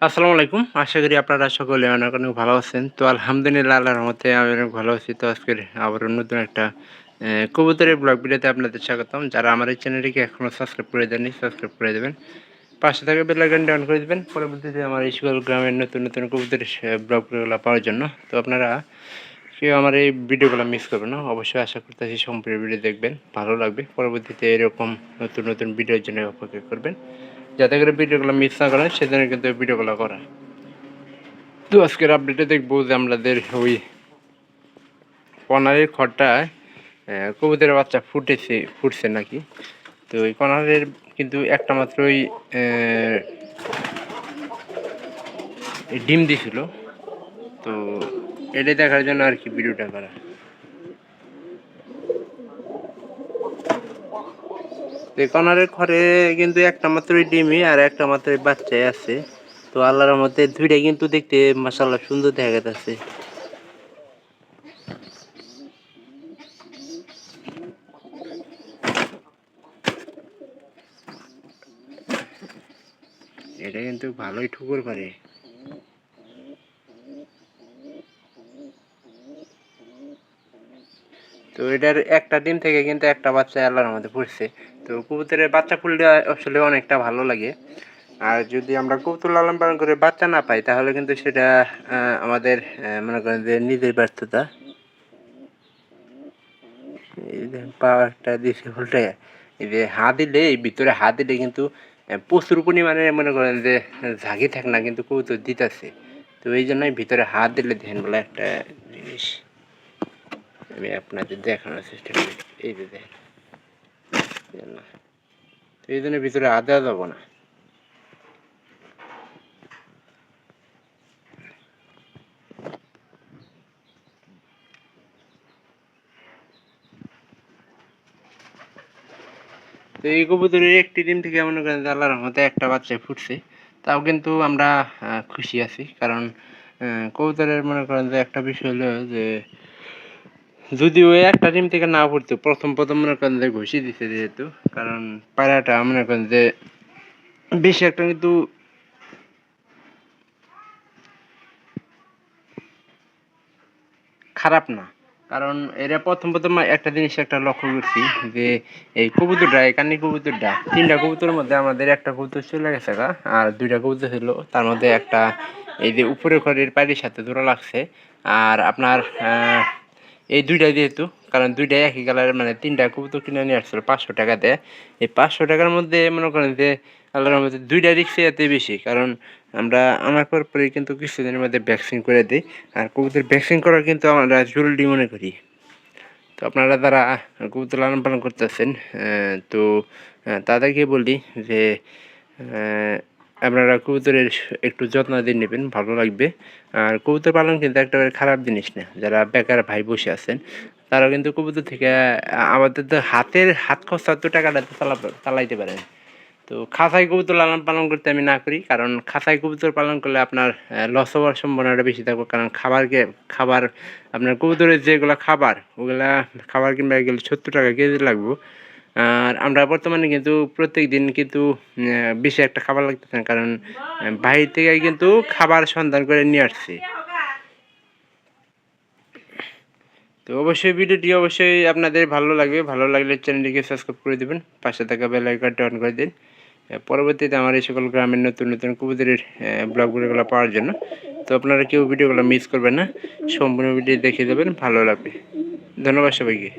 আসসালামু আলাইকুম। আশা করি আপনারা সকলে অনেক, অনেক ভালো আছেন। তো আলহামদুলিল্লাহ আল্লাহর রহমতে আমি অনেক ভালো আছি। তো আজকের আবারও নতুন একটা কবুতরের ব্লগ ভিডিওতে আপনাদের স্বাগতম। যারা আমার এই চ্যানেলটিকে এখনও সাবস্ক্রাইব করে দেননি, সাবস্ক্রাইব করে দেবেন। পাশে থাকা বেল আইকনটি অন করে দেবেন। পরবর্তীতে আমার এই সকল গ্রামের নতুন, নতুন কবুতরের ব্লগগুলো পাওয়ার জন্য। তো আপনারা কেউ আমার এই ভিডিওগুলো মিস করবেন না। অবশ্যই আশা করতেছি সম্পূর্ণ ভিডিও দেখবেন, ভালো লাগবে। পরবর্তীতে এরকম নতুন, নতুন ভিডিওর জন্য অপেক্ষা করবেন। যাতে করে ভিডিওগুলো মিস না করেন সেজন্য কিন্তু ভিডিওগুলো করা। তো আজকের আপডেটে দেখবো যে আমাদের ওই কর্নারের খড়টায় কবুতরের বাচ্চা ফুটছে নাকি। তো ওই কর্নারের কিন্তু একটা মাত্রই ডিম দিছিল। তো এটাই দেখার জন্য আর কি ভিডিওটা করা। তো এই কর্নারের ঘরে কিন্তু একটা মাত্রই ডিমই আর একটা মাত্রই বাচ্চাই আছে। তো আল্লাহর মধ্যে দুইটাই কিন্তু দেখতে মাশাআল্লাহ সুন্দর দেখা যাচ্ছে। এটা কিন্তু ভালোই ঠুকুর পারে। তো এটার একটা ডিম থেকে কিন্তু একটা বাচ্চা আল্লাহর মধ্যে ফুটছে। তো কবুতরের বাচ্চা ফুললে আসলে অনেকটা ভালো লাগে। আর যদি আমরা কবুতর লালন পালন করে বাচ্চা না পাই তাহলে কিন্তু সেটা আমাদের মনে করেন যে নিজের ব্যর্থতা। এই যে পাওয়ারটা দিছে উল্টে, এই যে দিলে এই ভিতরে দিলে কিন্তু প্রচুর পরিমাণে মনে করেন যে ঝাঁকি থাকে না, কিন্তু কবুতর দিতেছে। তো এই জন্যই ভিতরে দিলে দেখেন বলে একটা জিনিস আমি আপনাদের দেখানোর চেষ্টা করি। এই যে দেখেন না, তো এই জন্য ভিতরে দেওয়া যাবো না। তো এই কবুতরের একটি ডিম থেকে মনে করেন যে আল্লাহর রহমতে একটা বাচ্চা ফুটছে। তাও কিন্তু আমরা খুশি আছি, কারণ কবুতরের মনে করেন যে একটা বিষয় হলো যে যদি ওই একটা ডিম থেকে না ফুটতো, প্রথম প্রথম মনে করেন যে ঘুষি দিছে যেহেতু, কারণ পায়রাটা মনে করেন যে বেশি একটা কিন্তু খারাপ না। কারণ এরা প্রথম প্রথম একটা জিনিস একটা লক্ষ্য করছি যে এই কবুতরটা, এখানে কবুতরটা তিনটা কবুতরের মধ্যে আমাদের একটা কবুতর চলে গেছে গা, আর দুইটা কবুতর ছিল, তার মধ্যে একটা এই যে উপরে ঘরের পায়ের সাথে জোড়া লাগছে। আর আপনার এই দুইটাই যেহেতু, কারণ দুইটাই একই কালারের, মানে তিনটা কবুতর কিনে নিয়ে আসছিল 500 টাকা দেয়। এই 500 টাকার মধ্যে মনে করেন যে আল্লাহর মধ্যে দুইটা রিক্সে এতে বেশি, কারণ আমরা আনার পরে কিন্তু কিছুদিনের মধ্যে ভ্যাকসিন করে দিই। আর কবুতর ভ্যাকসিন করা কিন্তু আমরা জরুরি মনে করি। তো আপনারা যারা কবুতর লালন পালন করতেছেন, তো তাদেরকে বলি যে আপনারা কবুতরের একটু যত্ন দিয়ে নেবেন, ভালো লাগবে। আর কবুতর পালন কিন্তু একটা খারাপ জিনিস না। যারা বেকার ভাই বসে আছেন তারা কিন্তু কবুতর থেকে আমাদের তো হাত খরচা তো টাকাটা চালাইতে পারেন। তো খাঁচাই কবুতর লালন পালন করতে আমি না করি, কারণ খাঁচাই কবুতর পালন করলে আপনার লস হওয়ার সম্ভাবনাটা বেশি থাকবে। কারণ খাবার আপনার কবুতরের যেগুলো খাবার, ওগুলা খাবার কিনতে গেলে 70 টাকা কেজি লাগবে। আর আমরা বর্তমানে কিন্তু প্রত্যেক দিন কিন্তু বেশি একটা খাবার লাগতেছে না, কারণ বাইরে থেকে কিন্তু খাবার সন্ধান করে নিয়ে আসছি। তো অবশ্যই ভিডিওটি অবশ্যই আপনাদের ভালো লাগবে, ভালো লাগলে চ্যানেলটিকে সাবস্ক্রাইব করে দেবেন, পাশে থাকা বেল আইকনটি অন করে দিন। পরবর্তীতে আমার এই সকল গ্রামের নতুন নতুন কবুতরের ব্লগগুলো পাওয়ার জন্য। তো আপনারা কেউ ভিডিওগুলো মিস করবেন না, সম্পূর্ণ ভিডিও দেখে দেবেন, ভালো লাগবে। ধন্যবাদ সবাইকে।